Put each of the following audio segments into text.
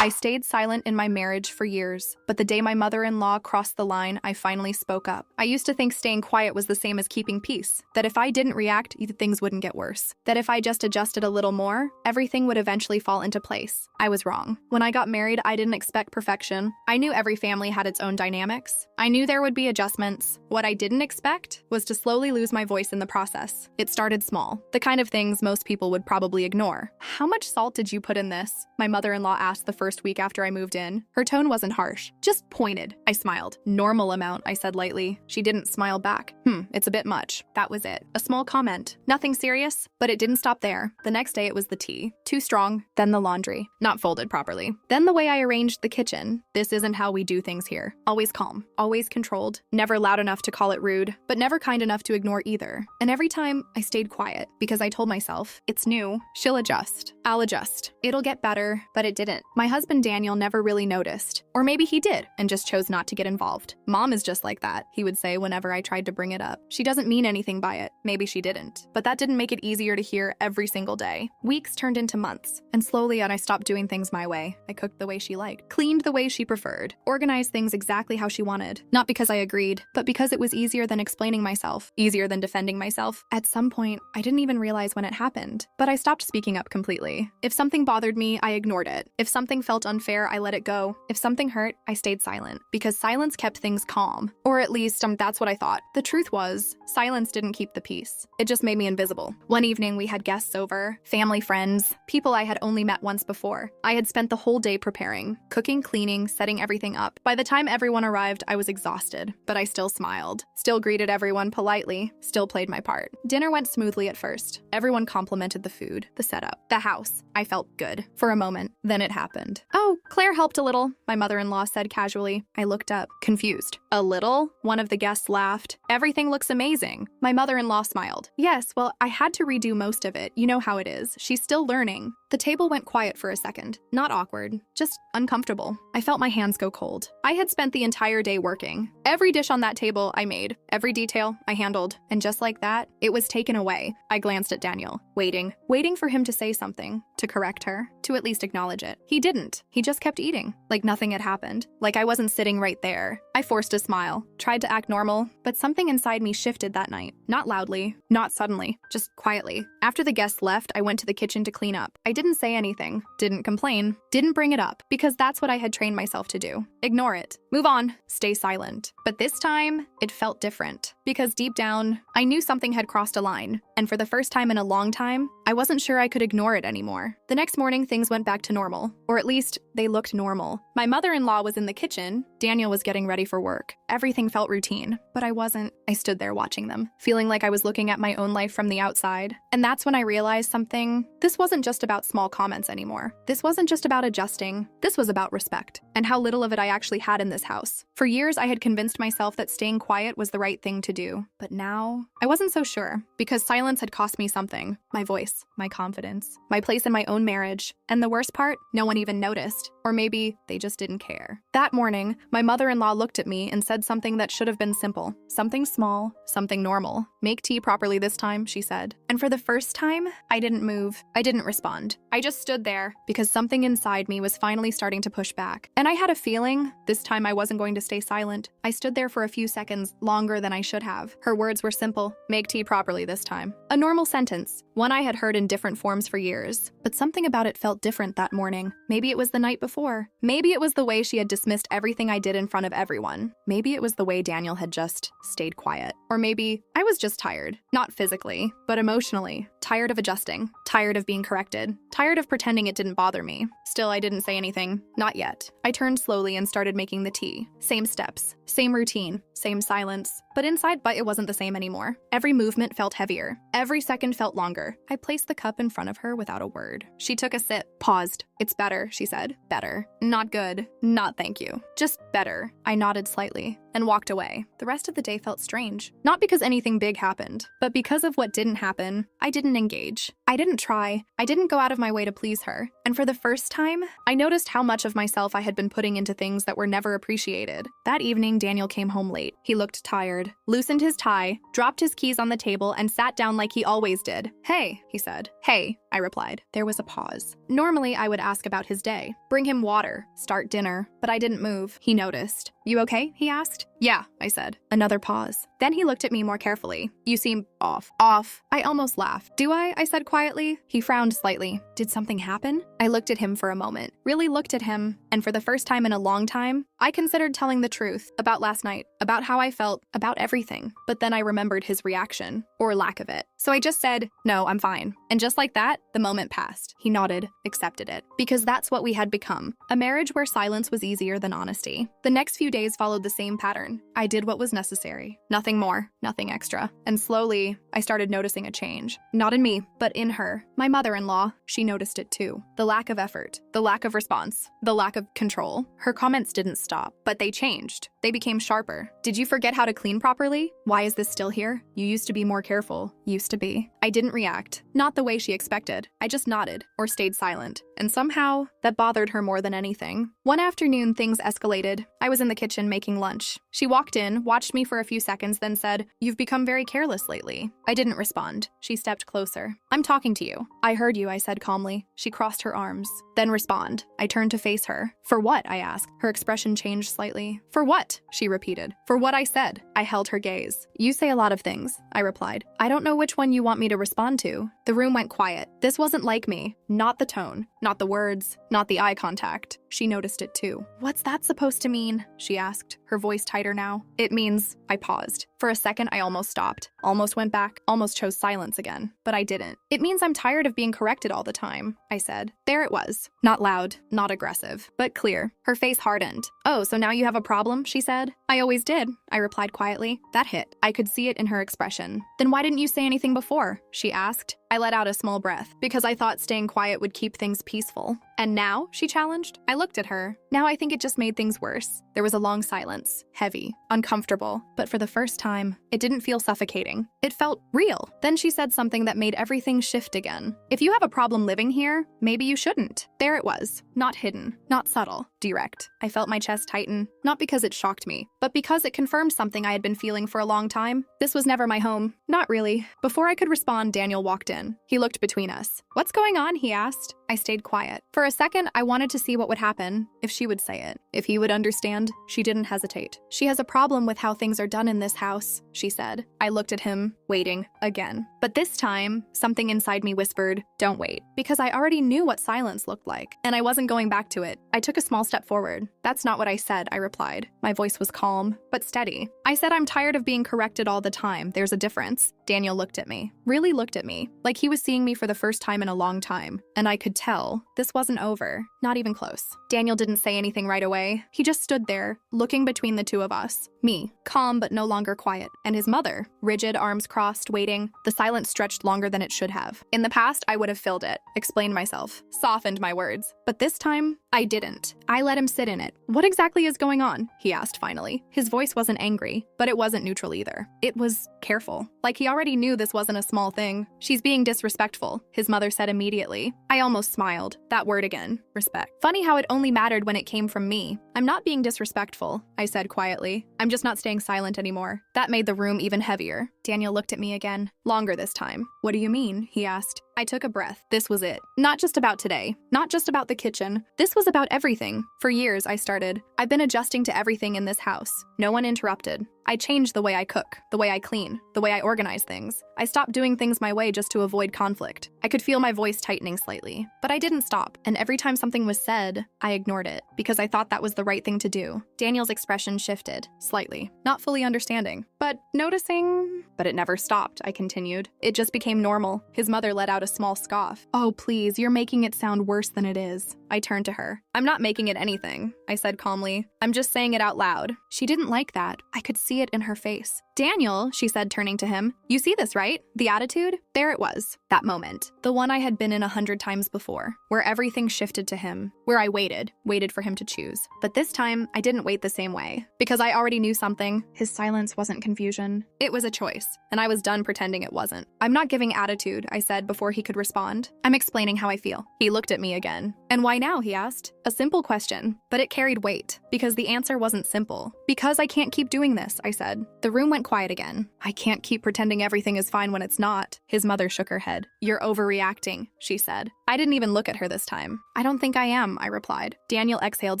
I stayed silent in my marriage for years, but the day my mother-in-law crossed the line, I finally spoke up. I used to think staying quiet was the same as keeping peace, that if I didn't react, things wouldn't get worse, that if I just adjusted a little more, everything would eventually fall into place. I was wrong. When I got married, I didn't expect perfection. I knew every family had its own dynamics. I knew there would be adjustments. What I didn't expect was to slowly lose my voice in the process. It started small, the kind of things most people would probably ignore. "How much salt did you put in this?" my mother-in-law asked the first week after I moved in. Her tone wasn't harsh, just pointed. I smiled. "Normal amount," I said lightly. She didn't smile back. It's a bit much." That was it. A small comment. Nothing serious, but it didn't stop there. The next day it was the tea. Too strong, then the laundry. Not folded properly. Then the way I arranged the kitchen. This isn't how we do things here. Always calm, always controlled, never loud enough to call it rude, but never kind enough to ignore either. And every time I stayed quiet because I told myself, it's new, she'll adjust. I'll adjust. It'll get better, but it didn't. My husband Daniel never really noticed. Or maybe he did and just chose not to get involved. "Mom is just like that," he would say whenever I tried to bring it up. "She doesn't mean anything by it." Maybe she didn't. But that didn't make it easier to hear every single day. Weeks turned into months, and slowly I stopped doing things my way. I cooked the way she liked, cleaned the way she preferred, organized things exactly how she wanted. Not because I agreed, but because it was easier than explaining myself, easier than defending myself. At some point, I didn't even realize when it happened, but I stopped speaking up completely. If something bothered me, I ignored it. If something felt unfair, I let it go. If something hurt, I stayed silent, because silence kept things calm. Or at least, that's what I thought. The truth was, silence didn't keep the peace. It just made me invisible. One evening, we had guests over, family friends, people I had only met once before. I had spent the whole day preparing, cooking, cleaning, setting everything up. By the time everyone arrived, I was exhausted, but I still smiled, still greeted everyone politely, still played my part. Dinner went smoothly at first. Everyone complimented the food, the setup, the house. I felt good. For a moment, then it happened. "Oh, Claire helped a little," my mother-in-law said casually. I looked up, confused. "A little?" One of the guests laughed. "Everything looks amazing." My mother-in-law smiled. "Yes, well, I had to redo most of it. You know how it is. She's still learning." The table went quiet for a second. Not awkward, just uncomfortable. I felt my hands go cold. I had spent the entire day working. Every dish on that table I made, every detail I handled, and just like that, it was taken away. I glanced at Daniel, waiting for him to say something, to correct her, to at least acknowledge it. He didn't. He just kept eating, like nothing had happened, like I wasn't sitting right there. I forced a smile, tried to act normal, but something inside me shifted that night. Not loudly, not suddenly, just quietly. After the guests left, I went to the kitchen to clean up. I didn't say anything, didn't complain, didn't bring it up, because that's what I had trained myself to do. Ignore it, move on, stay silent. But this time, it felt different, because deep down, I knew something had crossed a line, and for the first time in a long time, I wasn't sure I could ignore it anymore. The next morning, things went back to normal, or at least they looked normal. My mother-in-law was in the kitchen, Daniel was getting ready for work. Everything felt routine, but I wasn't. I stood there watching them, feeling like I was looking at my own life from the outside. And that's when I realized something. This wasn't just about small comments anymore. This wasn't just about adjusting. This was about respect, and how little of it I actually had in this house. For years, I had convinced myself that staying quiet was the right thing to do. But now, I wasn't so sure, because silence had cost me something. My voice, my confidence, my place in my own marriage. And the worst part, no one even noticed. Or maybe they just didn't care. That morning, my mother-in-law looked at me and said something that should have been simple. Something small, something normal. "Make tea properly this time," she said. And for the first time, I didn't move. I didn't respond. I just stood there, because something inside me was finally starting to push back. And I had a feeling this time I wasn't going to stay silent. I stood there for a few seconds, longer than I should have. Her words were simple. "Make tea properly this time." A normal sentence, one I had heard in different forms for years. But something about it felt different that morning. Maybe it was the night before. Maybe it was the way she had dismissed everything I did in front of everyone. Maybe it was the way Daniel had just stayed quiet. Or maybe I was just tired. Not physically, but emotionally. Tired of adjusting. Tired of being corrected. Tired of pretending it didn't bother me. Still, I didn't say anything. Not yet. I turned slowly and started making the tea. Same steps. Same routine. Same silence. But inside, it wasn't the same anymore. Every movement felt heavier. Every second felt longer. I placed the cup in front of her without a word. She took a sip, paused. "It's better," she said. "Better. Not good. Not thank you. Just better." I nodded slightly. and walked away. The rest of the day felt strange. Not because anything big happened, but because of what didn't happen. I didn't engage. I didn't try. I didn't go out of my way to please her. And for the first time, I noticed how much of myself I had been putting into things that were never appreciated. That evening, Daniel came home late. He looked tired, loosened his tie, dropped his keys on the table, and sat down like he always did. "Hey," he said. "Hey," I replied. There was a pause. Normally, I would ask about his day, bring him water, start dinner, but I didn't move. He noticed. "You okay?" he asked. "Yeah," I said. Another pause. Then he looked at me more carefully. "You seem off." "Off?" I almost laughed. "Do I?" I said quietly. He frowned slightly. "Did something happen?" I looked at him for a moment, really looked at him, and for the first time in a long time, I considered telling the truth about last night, about how I felt, about everything. But then I remembered his reaction, or lack of it. So I just said, "No, I'm fine." And just like that, the moment passed. He nodded, accepted it. Because that's what we had become. A marriage where silence was easier than honesty. The next few days followed the same pattern. I did what was necessary. Nothing more, nothing extra. And slowly, I started noticing a change. Not in me, but in her. My mother-in-law, she noticed it too. The lack of effort, the lack of response, the lack of control. Her comments didn't stop, but they changed. They became sharper. "Did you forget how to clean properly? Why is this still here? You used to be more careful." Used to be. I didn't react. Not the way she expected. I just nodded, or stayed silent. And somehow, that bothered her more than anything. One afternoon, things escalated. I was in the kitchen making lunch. She walked in, watched me for a few seconds, then said, "You've become very careless lately." I didn't respond. She stepped closer. "I'm talking to you." "I heard you," I said calmly. She crossed her arms. "Then respond." I turned to face her. "For what?" I asked. Her expression changed slightly. "For what?" she repeated. "For what I said." I held her gaze. "You say a lot of things," I replied. "I don't know which one you want me to respond to." The room went quiet. This wasn't like me. Not the tone, not the words, not the eye contact. She noticed it too. "What's that supposed to mean?" she asked, her voice tighter now. "It means," I paused. For a second, I almost stopped, almost went back, almost chose silence again, but I didn't. "It means I'm tired of being corrected all the time," I said. There it was. Not loud, not aggressive, but clear. Her face hardened. "Oh, so now you have a problem?" she said. "I always did," I replied quietly. That hit. I could see it in her expression. "Then why didn't you say anything before?" she asked. I let out a small breath, because I thought staying quiet would keep things peaceful. "And now?" she challenged. I looked at her. "Now I think it just made things worse." There was a long silence, heavy, uncomfortable, but for the first time, it didn't feel suffocating. It felt real. Then she said something that made everything shift again. "If you have a problem living here, maybe you shouldn't." There it was. Not hidden, not subtle, direct. I felt my chest tighten, not because it shocked me, but because it confirmed something I had been feeling for a long time. This was never my home. Not really. Before I could respond, Daniel walked in. He looked between us. "What's going on?" he asked. I stayed quiet. For a second, I wanted to see what would happen, if she would say it, if he would understand. She didn't hesitate. "She has a problem with how things are done in this house," she said. I looked at him, waiting, again. But this time, something inside me whispered, "Don't wait," because I already knew what silence looked like, and I wasn't going back to it. I took a small step forward. "That's not what I said," I replied. My voice was calm, but steady. "I said I'm tired of being corrected all the time. There's a difference." Daniel looked at me, really looked at me, like he was seeing me for the first time in a long time, and I could tell this wasn't over, not even close. Daniel didn't say anything right away. He just stood there, looking between the two of us. Me, calm but no longer quiet, and his mother, rigid, arms crossed, waiting. The silence stretched longer than it should have. In the past, I would have filled it, explained myself, softened my words. But this time, I didn't. I let him sit in it. "What exactly is going on?" he asked finally. His voice wasn't angry, but it wasn't neutral either. It was careful, like he already knew this wasn't a small thing. "She's being disrespectful," his mother said immediately. I almost smiled. That word again, respect. Funny how it only mattered when it came from me. "I'm not being disrespectful," I said quietly. "I'm just not staying silent anymore." That made the room even heavier. Daniel looked at me again, longer this time. "What do you mean?" he asked. I took a breath. This was it. Not just about today. Not just about the kitchen. This was about everything. For years, I started. I've been adjusting to everything in this house. No one interrupted. I changed the way I cook, the way I clean, the way I organize things. I stopped doing things my way just to avoid conflict. I could feel my voice tightening slightly, but I didn't stop. And every time something was said, I ignored it because I thought that was the right thing to do. Daniel's expression shifted, slightly, not fully understanding, but noticing. But it never stopped, I continued. It just became normal. His mother let out a small scoff. "Oh, please, you're making it sound worse than it is." I turned to her. "I'm not making it anything," I said calmly. "I'm just saying it out loud." She didn't like that. I could see it in her face. Daniel, she said, turning to him, you see this, right? The attitude? There it was. That moment. The one I had been in 100 times before, where everything shifted to him, where I waited for him to choose. But this time, I didn't wait the same way. Because I already knew something. His silence wasn't confusion. It was a choice, and I was done pretending it wasn't. I'm not giving attitude, I said before he could respond. I'm explaining how I feel. He looked at me again. And why now, he asked. A simple question, but it carried weight, because the answer wasn't simple. Because I can't keep doing this, I said. The room went quiet again. I can't keep pretending everything is fine when it's not. His mother shook her head. You're overreacting, she said. I didn't even look at her this time. I don't think I am, I replied. Daniel exhaled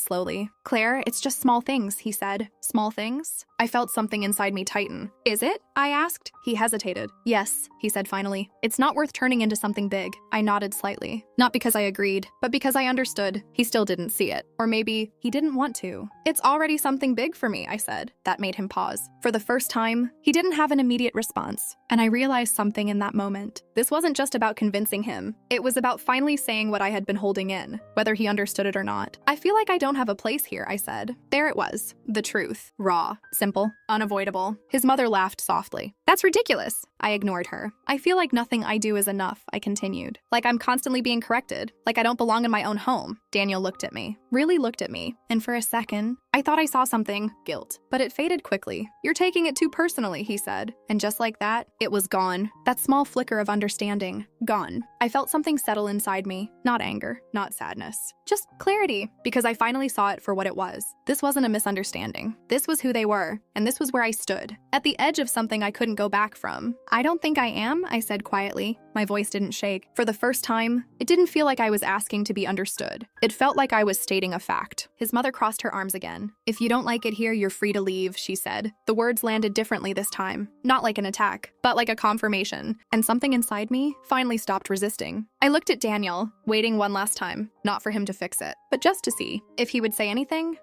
slowly. Claire, it's just small things, he said. Small things? I felt something inside me tighten. Is it? I asked. He hesitated. Yes, he said finally. It's not worth turning into something big. I nodded slightly. Not because I agreed, but because I understood. He still didn't see it. Or maybe he didn't want to. It's already something big for me, I said. That made him pause. For the first time, he didn't have an immediate response. And I realized something in that moment. This wasn't just about convincing him. It was about finally saying what I had been holding in, whether he understood it or not. I feel like I don't have a place here, I said. There it was. The truth. Raw. Simple. Unavoidable. His mother laughed softly. That's ridiculous. I ignored her. I feel like nothing I do is enough, I continued. Like I'm constantly being corrected. Like I don't belong in my own home. Daniel looked at me. Really looked at me. And for a second, I thought I saw something. Guilt. But it faded quickly. You're taking it too personally, he said. And just like that, it was gone. That small flicker of understanding. Gone. I felt something settle inside me. Not anger. Not sadness. Just clarity. Because I finally saw it for what it was. This wasn't a misunderstanding. This was who they were. And this was where I stood. At the edge of something I couldn't go back from. I don't think I am, I said quietly. My voice didn't shake. For the first time, it didn't feel like I was asking to be understood. It felt like I was stating a fact. His mother crossed her arms again. If you don't like it here, you're free to leave, she said. The words landed differently this time. Not like an attack, but like a confirmation. And something inside me finally stopped resisting. I looked at Daniel, waiting one last time. Not for him to fix it, but just to see. If he would say anything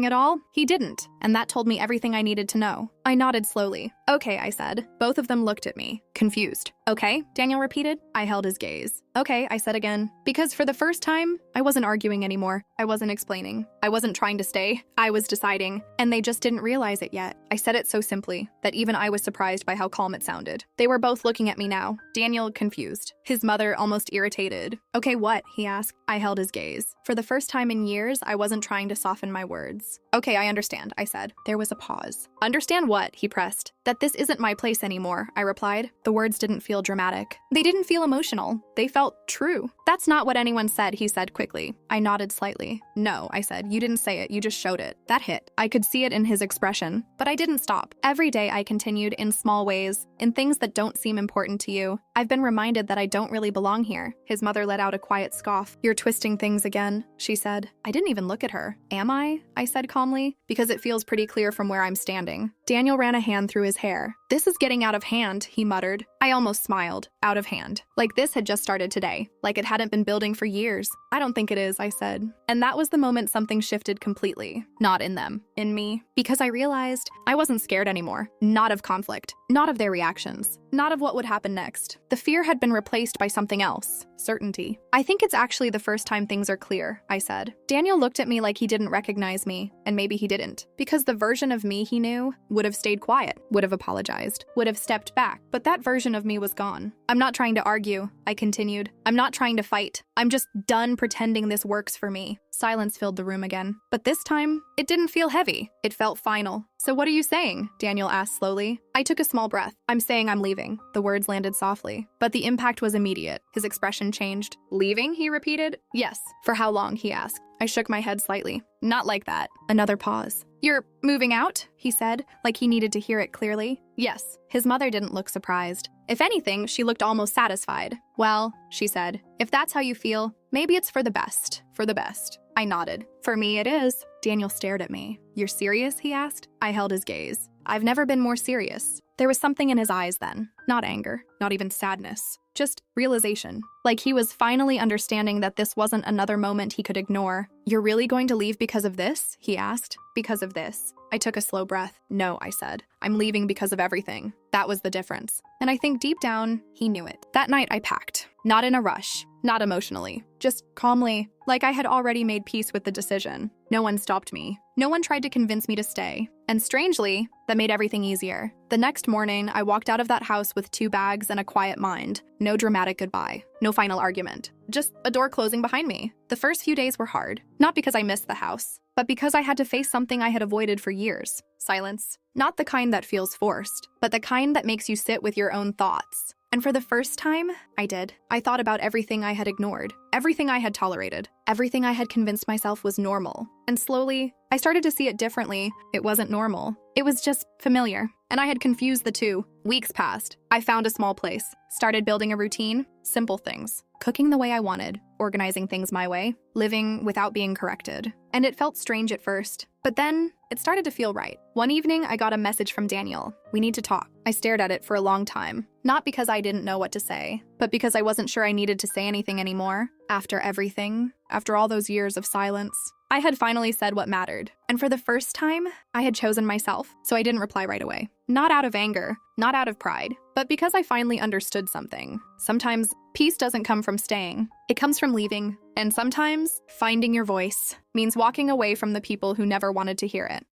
at all, he didn't. And that told me everything I needed to know. I nodded slowly. Okay, I said. Both of them looked at me, confused. Okay, Daniel repeated. I held his gaze. Okay, I said again. Because for the first time, I wasn't arguing anymore. I wasn't explaining. I wasn't trying to stay. I was deciding, and they just didn't realize it yet. I said it so simply that even I was surprised by how calm it sounded. They were both looking at me now. Daniel confused. His mother almost irritated. Okay, what? He asked. I held his gaze. For the first time in years, I wasn't trying to soften my words. Okay, I understand, I said. There was a pause. Understand what? He pressed. That this isn't my place anymore, I replied. The words didn't feel dramatic. They didn't feel emotional. They felt true. That's not what anyone said, he said quickly. I nodded slightly. No, I said. You didn't say it. You just showed it. That hit. I could see it in his expression. But I didn't stop. Every day I continued in small ways, in things that don't seem important to you. I've been reminded that I don't really belong here. His mother let out a quiet scoff. You're twisting things again, she said. I didn't even look at her. Am I? I said calmly, because it feels pretty clear from where I'm standing. Daniel ran a hand through his hair. This is getting out of hand, he muttered. I almost smiled. Out of hand. Like this had just started today. Like it hadn't been building for years. I don't think it is, I said. And that was the moment something shifted completely. Not in them. In me. Because I realized I wasn't scared anymore. Not of conflict. Not of their reactions. Not of what would happen next. The fear had been replaced by something else. Certainty. I think it's actually the first time things are clear, I said. Daniel looked at me like he didn't recognize me, and maybe he didn't. Because the version of me he knew would have stayed quiet, would have apologized, would have stepped back, but that version of me was gone. I'm not trying to argue, I continued. I'm not trying to fight. I'm just done pretending this works for me. Silence filled the room again. But this time, it didn't feel heavy. It felt final. So what are you saying? Daniel asked slowly. I took a small breath. I'm saying I'm leaving. The words landed softly. But the impact was immediate. His expression changed. Leaving? He repeated. Yes. For how long? He asked. I shook my head slightly. Not like that. Another pause. You're moving out? He said, like he needed to hear it clearly. Yes. His mother didn't look surprised. If anything, she looked almost satisfied. Well, she said, if that's how you feel, maybe it's for the best. For the best. I nodded. For me, it is. Daniel stared at me. You're serious? He asked. I held his gaze. I've never been more serious. There was something in his eyes then. Not anger, not even sadness. Just realization. Like he was finally understanding that this wasn't another moment he could ignore. You're really going to leave because of this? He asked. Because of this. I took a slow breath. No, I said. I'm leaving because of everything. That was the difference. And I think deep down, he knew it. That night I packed. Not in a rush, not emotionally, just calmly, like I had already made peace with the decision. No one stopped me. No one tried to convince me to stay. And strangely, that made everything easier. The next morning, I walked out of that house with 2 bags and a quiet mind. No dramatic goodbye. No final argument. Just a door closing behind me. The first few days were hard. Not because I missed the house, but because I had to face something I had avoided for years. Silence. Not the kind that feels forced, but the kind that makes you sit with your own thoughts. And for the first time, I did. I thought about everything I had ignored, everything I had tolerated, everything I had convinced myself was normal. And slowly, I started to see it differently. It wasn't normal. It was just familiar. And I had confused the two. Weeks passed. I found a small place, started building a routine, simple things. Cooking the way I wanted, organizing things my way, living without being corrected. And it felt strange at first, but then it started to feel right. One evening, I got a message from Daniel. We need to talk. I stared at it for a long time, not because I didn't know what to say, but because I wasn't sure I needed to say anything anymore. After everything, after all those years of silence, I had finally said what mattered. And for the first time, I had chosen myself, so I didn't reply right away. Not out of anger, not out of pride, but because I finally understood something. Sometimes peace doesn't come from staying. It comes from leaving. And sometimes finding your voice means walking away from the people who never wanted to hear it.